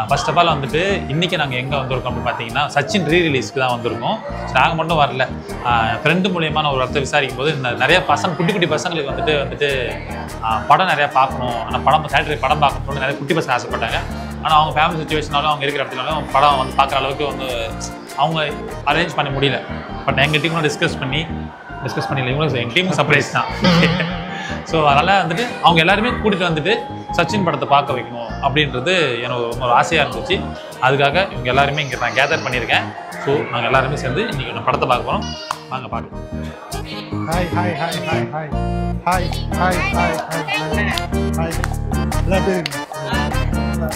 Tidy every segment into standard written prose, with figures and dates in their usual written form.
First of all வந்துட்டு இன்றைக்கி நாங்கள் எங்கே வந்திருக்கோம் அப்படின்னு பார்த்தீங்கன்னா சச்சின் ரீரிலீஸ்க்கு தான் வந்திருக்கோம். நாங்கள் மட்டும் வரல, ஃப்ரெண்டு மூலியமான ஒரு இடத்த விசாரிக்கும் போது நிறைய பசங்க குட்டி குட்டி பசங்களுக்கு வந்துட்டு படம் நிறையா பார்க்கணும், ஆனால் தேட்டருக்கு படம் பார்க்கணும்னு நிறைய குட்டி பசங்க ஆசைப்பட்டாங்க. ஆனால் அவங்க ஃபேமிலி சுச்சுவேஷனாலும் அவங்க இருக்கிற இடத்துனாலும் படம் வந்து பார்க்குற அளவுக்கு வந்து அவங்க அரேஞ்ச் பண்ண முடியல. பட் எங்கள் டீமும் டிஸ்கஸ் பண்ணி இவங்களும் எங்கள் டீமும் சர்ப்ரைஸ் தான். ஸோ அதனால் வந்துட்டு அவங்க எல்லாருமே கூட்டிகிட்டு வந்துட்டு சச்சின் படத்தை பார்க்க வைக்கணும் அப்படின்றது எனக்கு ஒரு ஆசையாக இருந்துச்சு. அதுக்காக இவங்க எல்லாருமே இங்கே நான் கேதர் பண்ணியிருக்கேன். ஸோ நாங்கள் எல்லாருமே சேர்ந்து இன்றைக்கி ஒன்று படத்தை பார்க்க போகிறோம். வாங்க பார்க்கலாம். Hi hi hi hi hi hi hi hi hi hi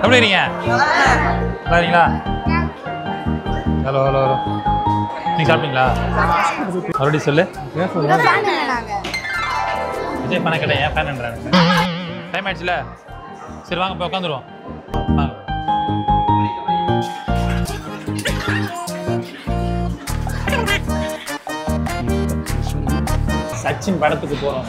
எப்படி இருக்கீங்க? நல்லா இருக்கீங்களா? ஹலோ ஹலோ ஹலோ, நீங்கள் சாப்பிட்டீங்களா? மறுபடியும் சொல்லு. விஜய் பண்ண கேட்டேன், ஏன் ஃபேன்ன்றாங்க. டைம் ஆயிடுச்சுல, சரி வாங்க போய் உட்காந்துருவோம். வாங்க. சச்சின் படத்துக்கு போகிறோம்.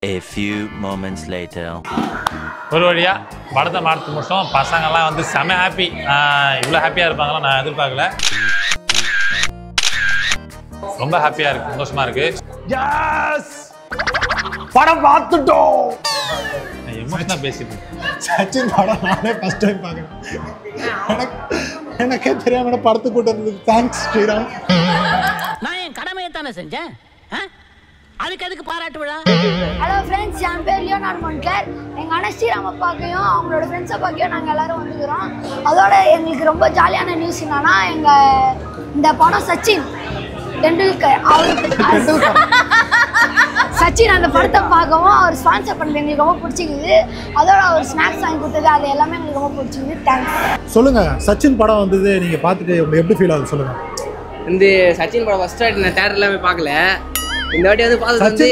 A few moments later. ஒரு வழியா படத்தை மாற்றி முடிச்சோம். பசங்கள்லாம் வந்து செம ஹாப்பி. இவ்வளோ ஹாப்பியாக இருப்பாங்களா நான் எதிர்பார்க்கல. ரொம்ப ஹாப்பியாக இருக்குது, சந்தோஷமாக இருக்குது. எஸ், படம் பார்த்துட்டோம். எமோஷனாக பேசிட்டு சச்சின் படம் நானே ஃபர்ஸ்ட் டைம் பார்க்குறேன். எனக்கே தெரியாம படத்துக்கு கூட்டு வந்ததுக்கு தேங்க்ஸ் ஸ்ரீராம். நான் என் கடமையை தானே செஞ்சேன், அதுக்கு பாராட்டு விழா. ஹலோ ஃப்ரெண்ட்ஸ், என் பேர் லியோனார்ட் மொன்ட்லர். எங்கள் அண்ணன் ஸ்ரீராம பார்க்கையும் அவங்களோட ஃப்ரெண்ட்ஸை பார்க்கையும் நாங்கள் எல்லோரும் வந்துக்கிறோம். அதோட எங்களுக்கு ரொம்ப ஜாலியான நியூஸ் என்னன்னா, இந்த படம் சச்சின் டெண்டுல்கர் சச்சின் அந்த படத்தை பார்க்கவும் அவர் ஸ்பான்சர் பண்ணுறது எங்களுக்கு ரொம்ப பிடிச்சிக்குது. அதோட அவர் ஸ்நாக்ஸ் வாங்கி கொடுத்தது, அது எல்லாமே எங்களுக்கு ரொம்ப பிடிச்சிக்குது. தேங்க்ஸ். சொல்லுங்கள், சச்சின் படம் வந்தது நீங்கள் பார்த்துட்டு உங்களுக்கு எப்படி ஃபீல் ஆகுது சொல்லுங்கள். இந்த சச்சின் படம் ஃபர்ஸ்ட் டைம் நான் தியேட்டர்ல போய் பார்க்கல. இந்த வாட்டி வந்து பார்த்து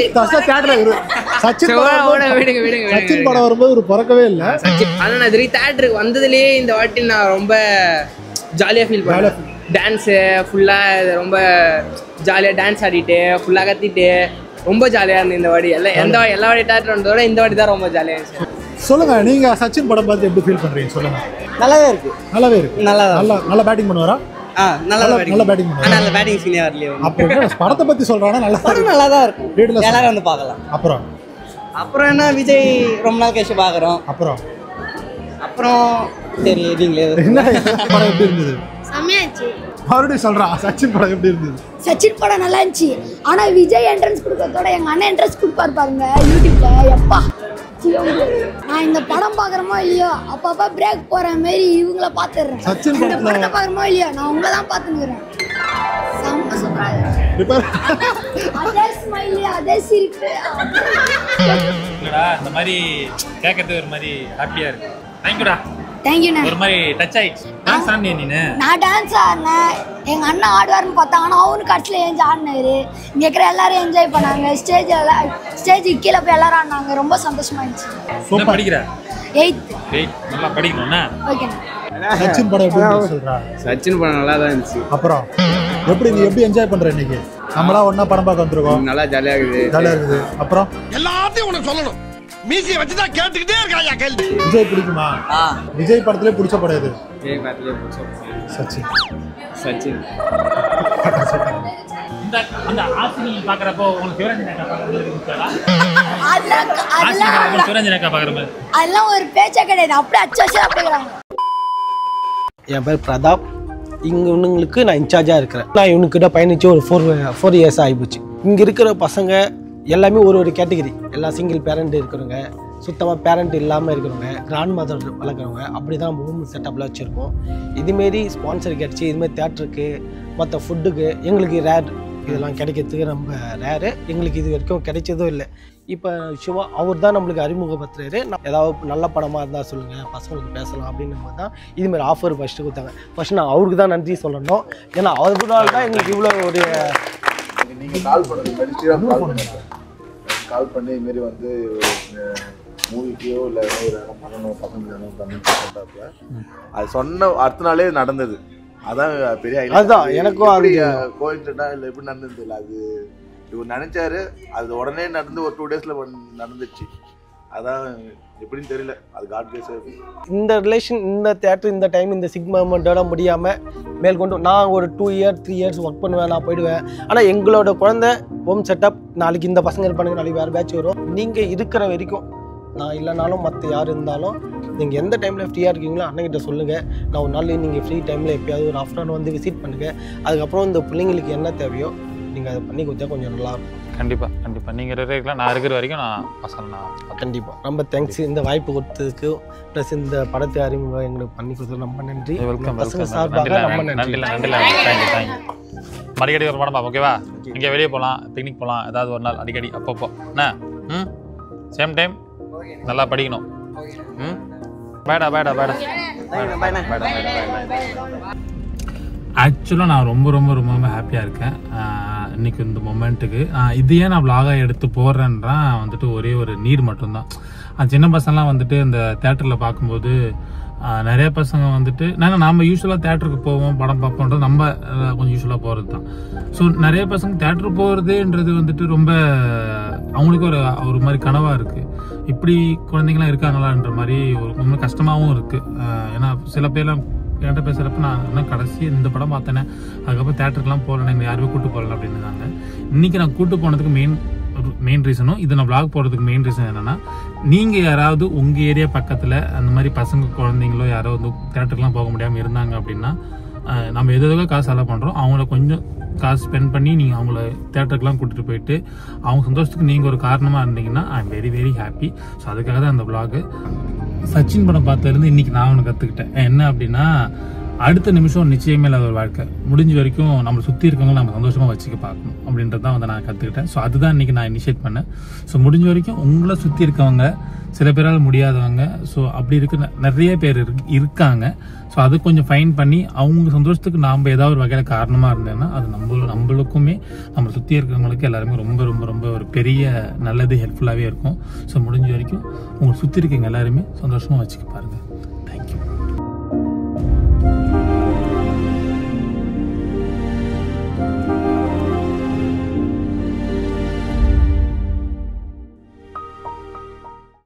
சச்சின் படம் வரும்போது ஒரு பிறக்கவே இல்லை. ஆனால் நான் இதுவரைக்கும் தியேட்டருக்கு வந்ததுலேயே இந்த வாட்டி நான் ரொம்ப ஜாலியாக ஃபீல் பண்ணேன். டான்ஸு ஃபுல்லாக ரொம்ப ஜாலியாக டான்ஸ் ஆடிட்டு ஃபுல்லாக கத்திட்டு ரொம்ப ஜாலியாக இருந்தது இந்த வாட்டி. எல்லா வாட்டி தியேட்டர் வந்ததோட இந்த வாட்டி தான் ரொம்ப ஜாலியாக இருந்துச்சு. சொல்லுங்கள், நீங்கள் சச்சின் படம் பார்த்து எப்படி ஃபீல் பண்ணுறீங்க சொல்லுங்கள். நல்லாவே இருக்கு, நல்லாவே இருக்கு. நல்லா பேட்டிங் பண்ணுவாரா? நல்ல பேட்டிங் பண்ணுவாங்க. நல்ல பேட்டிங் சீனே வரலையோ. அப்புறம் படத்தை பற்றி சொல்கிறானா? நல்லா தான் இருக்கும், எல்லாரும் வந்து பார்க்கலாம். அப்புறம் என்ன, விஜய் ரொம்ப நாள் கழிச்சு பார்க்குறோம். அப்புறம் சரி, நீங்களே என்ன படம் எப்படி இருந்தது? செம்மையாச்சு. மறுபடியும் சொல்கிறான், சச்சின் படம் எப்படி இருந்தது? சச்சின் படம் நல்லா இருந்துச்சு. ஆனால் விஜய் என்ட்ரன்ஸ் கொடுக்கறதோட எங்கள் அண்ணன் என்ட்ரன்ஸ் கொடுப்பாரு பாருங்க யூடியூப்ல. எப்பா நான் இந்த படம் பார்க்குறமோ இல்லையோ அப்பப்போ பிரேக் போகிற மாரி இவங்கள பார்த்துடுறேன். சச்சின் இந்த படத்தை பார்க்குறமோ இல்லையோ நான் உங்களை தான் பார்த்துக்கிறேன். செம்ம சூப்பராக அதே ஸ்மைலி, அதே சிரிப்பு. இல்லைடா, இந்த மாதிரி கேட்கறது ஒரு மாதிரி ஹாப்பியாக இருக்கு. தேங்க்யூடா. தேங்க்யூண்ணா. ஒரு மாதிரி டச் ஆயிடுச்சு. டான்ஸ் ஆடினியா நீனு? நான் டான்ஸ் ஆடினேன். எங்கள் அண்ணன் ஆடுவார்னு பார்த்தா, ஆனால் அவனுக்கு கட்சியில் ஏஞ்சி ஆடினாரு. இங்கே இருக்கிற எல்லாரும் என்ஜாய் பண்ணாங்க. ஸ்டேஜுக்கு கீழே போய் எல்லாரும் ஆடினாங்க. ரொம்ப சந்தோஷமாயிடுச்சு. என்ன படிக்கிற? 8th. நல்லா படிக்கணும்னா? ஓகேண்ணா. சச்சின் படம் எப்படி சொல்கிறா? சச்சின் படம் நல்லா தான் இருந்துச்சு. அப்புறம் நீ எப்படி என்ஜாய் பண்ணுற இன்னைக்கு? நம்மளா ஒன்றா படம் பார்க்க வந்துருக்கோம். நல்லா ஜாலியாக இருக்குது. அப்புறம் எல்லாத்தையும் உனக்கு சொல்லணும், மீசியை வச்சுதான் கேட்டுக்கிட்டே இருக்காயா கேள்வி. விஜய் பிடிக்குமா? விஜய் படத்திலே பிடிச்ச படம் எது? விஜய் படத்திலே பிடிச்ச சச்சின். இந்த ஆசிரியர் பார்க்குறப்போ உங்களுக்கு சிவரஞ்சன் அக்கா பார்க்குற மாதிரி அதெல்லாம் ஒரு பேச்சா கிடையாது. அப்படியே அச்சு அப்படிங்கிறாங்க. என் பேர் பிரதாப். இங்கே இவனுங்களுக்கு நான் இன்சார்ஜாக இருக்கிறேன். நான் இவனுக்கிட்ட பயணித்து ஒரு 4 இயர்ஸ் ஆகிப்போச்சு. இங்கே இருக்கிற பசங்க எல்லாமே ஒரு கேட்டகரி. எல்லாம் சிங்கிள் பேரண்ட் இருக்கிறவங்க, சுத்தமாக பேரண்ட் இல்லாமல் இருக்கிறவங்க, கிராண்ட் மதர் வளர்க்குறவங்க, அப்படி தான் நம்ம ஹோம் செட்டப்பில் வச்சுருக்கோம். இதுமாரி ஸ்பான்சர் கிடச்சி இதுமாரி தேட்டருக்கு மற்ற ஃபுட்டுக்கு எங்களுக்கு இதெல்லாம் கிடைக்கிறதுக்கு ரொம்ப ரேரு. எங்களுக்கு இது வரைக்கும் கிடைச்சதும் இல்லை. இப்போ சிவா அவர் தான் நம்மளுக்கு அறிமுகப்படுத்துறாரு. ஏதாவது நல்ல படமாக இருந்தால் சொல்லுங்கள், பசங்களுக்கு பேசலாம் அப்படின்னும் போது தான் இதுமாதிரி ஆஃபர் ஃபஸ்ட்டு கொடுத்தாங்க. ஃபஸ்ட்டு நான் அவருக்கு தான் நன்றி சொல்லணும். ஏன்னா அவர்களால் தான் எங்களுக்கு இவ்வளோ ஒரு நீங்கள் கால் பண்ணுறது கால் பண்ணி இதுமாரி வந்து மூவிக்கோ இல்லை ஒரு பண்ணணும் பசங்க பண்ணாப்புல அது சொன்ன அடுத்த நாளே நடந்தது. அதான் பெரிய அதுதான் எனக்கும் அது கோயின்சிடென்ட்டா இல்லை எப்படி நடந்தது இல்லை. அது இவர் நினைச்சாரு, அது உடனே நடந்து ஒரு 2 daysல நடந்துச்சு. அதான் எப்படின்னு தெரியல, அது காட் கேஸ். இந்த ரிலேஷன் இந்த தேட்டர் இந்த டைம் இந்த சிக்மெண்ட்டோட முடியாமல் மேற்கொண்டு நான் ஒரு 2 years 3 years ஒர்க் பண்ணுவேன், நான் போயிடுவேன். ஆனால் எங்களோட குழந்தை ஹோம் செட்டப் நாளைக்கு இந்த பசங்க இருப்பானுங்க, நாளைக்கு வேறு பேட்ச் வரும். நீங்கள் இருக்கிற வரைக்கும் நான் இல்லைனாலும் மற்ற யார் இருந்தாலும் நீங்கள் எந்த டைமில் ஃப்ரீயாக இருக்கீங்களோ அண்ணங்கிட்ட சொல்லுங்கள். நான் ஒரு நாள் நீங்கள் ஃப்ரீ டைமில் எப்போயாவது ஒரு ஆஃப்டர்நூன் வந்து விசிட் பண்ணுங்கள். அதுக்கப்புறம் இந்த பிள்ளைங்களுக்கு என்ன தேவையோ நீங்கள் அதை பண்ணி கொடுத்தா கொஞ்சம் நல்லாயிருக்கும். கண்டிப்பாக நீங்கள் இருக்கிற நான் இருக்கிற வரைக்கும் நான் பசங்க நான் கண்டிப்பாக ரொம்ப தேங்க்ஸ் இந்த வாய்ப்பு கொடுத்ததுக்கு. ப்ளஸ் இந்த படத்தை அறிமுகம் எங்களுக்கு பண்ணி கொடுத்தது ரொம்ப நன்றி. பசங்க சார்பாக ரொம்ப நன்றி. தேங்க்யூ. அடிக்கடி ஒரு படம் ஓகேவா? இங்கே வெளியே போகலாம், பிக்னிக் போகலாம், ஏதாவது ஒரு நாள் அடிக்கடி அப்பப்போ என்ன சேம் டைம் நல்லா படிக்கணும். பேடா ஆக்சுவலாக நான் ரொம்ப ரொம்ப ரொம்ப ஹாப்பியாக இருக்கேன் இன்னைக்கு இந்த மொமெண்ட்டுக்கு. இது ஏன் நான் விலாகாக எடுத்து போடுறேன்றான் வந்துட்டு ஒரே ஒரு நீர் மட்டும்தான். சின்ன பசங்களாம் வந்துட்டு இந்த தேட்டரில் பார்க்கும்போது நிறைய பசங்க வந்துட்டு நம்ம யூஸ்வலாக தேட்டருக்கு போவோம், படம் பார்ப்போன்றது நம்ம கொஞ்சம் யூஸ்வலாக போகிறது தான். ஸோ நிறைய பசங்க தேட்டருக்கு போகிறதுன்றது வந்துட்டு ரொம்ப அவங்களுக்கு ஒரு மாதிரி கனவாக இருக்குது. இப்படி குழந்தைங்களாம் இருக்காங்களான்ற மாதிரி ஒரு ரொம்ப கஷ்டமாகவும் இருக்குது. ஏன்னா சில பேர்லாம் என்கிட்ட பேசுகிறப்ப நான் கடைசி இந்த படம் பார்த்தேனே, அதுக்கப்புறம் தேட்டருக்குலாம் போகலன்னு எங்களை யாருமே கூப்பிட்டு போகல அப்படின்னு இருந்தாங்க. இன்றைக்கி நான் கூப்பிட்டு போனதுக்கு மெயின் ரீசனும் இது நான் vlog போடுறதுக்கு மெயின் ரீசன் என்னன்னா, நீங்கள் யாராவது உங்கள் ஏரியா பக்கத்தில் அந்த மாதிரி பசங்க குழந்தைங்களோ யாரோ வந்து தேட்டருக்குலாம் போக முடியாமல் இருந்தாங்க அப்படின்னா, நம்ம எதுக்காக காசு செலவு பண்ணுறோம், அவங்கள கொஞ்சம் காசு ஸ்பெண்ட் பண்ணி நீங்கள் அவங்கள தேட்டருக்குலாம் கூட்டிகிட்டு போயிட்டு அவங்க சந்தோஷத்துக்கு நீங்கள் ஒரு காரணமாக இருந்தீங்கன்னா I am very very happy. So அதுக்காக தான் அந்த vlog. சச்சின் படம் பார்த்ததுலேருந்து இன்றைக்கி நான் ஒன்று கற்றுக்கிட்டேன். என்ன அப்படின்னா, அடுத்த நிமிஷம் நிச்சயமே இல்லாத ஒரு வாழ்க்கை. முடிஞ்ச வரைக்கும் நம்மளை சுற்றி இருக்கவங்க நம்ம சந்தோஷமாக வச்சுக்க பார்க்கணும் அப்படின்றது தான் வந்து நான் கற்றுக்கிட்டேன். ஸோ அதுதான் இன்றைக்கி நான் இனிஷியேட் பண்ணேன். ஸோ முடிஞ்ச வரைக்கும் உங்களை சுற்றி இருக்கவங்க, சில பேரால் முடியாதவங்க, ஸோ அப்படி இருக்க நிறைய பேர் இருக்காங்க. ஸோ அது கொஞ்சம் ஃபைன் பண்ணி அவங்க சந்தோஷத்துக்கு நாம் ஏதாவது ஒரு வகையில் காரணமாக இருந்தேன்னா அது நம்மளுக்குமே நம்மளை சுற்றி இருக்கிறவங்களுக்கு எல்லாருமே ரொம்ப ரொம்ப ரொம்ப ஒரு பெரிய நல்லது ஹெல்ப்ஃபுல்லாகவே இருக்கும். ஸோ முடிஞ்ச வரைக்கும் உங்களை சுற்றி இருக்கவங்க எல்லாருமே சந்தோஷமாக வச்சுக்க பாருங்கள். தேங்க்யூ.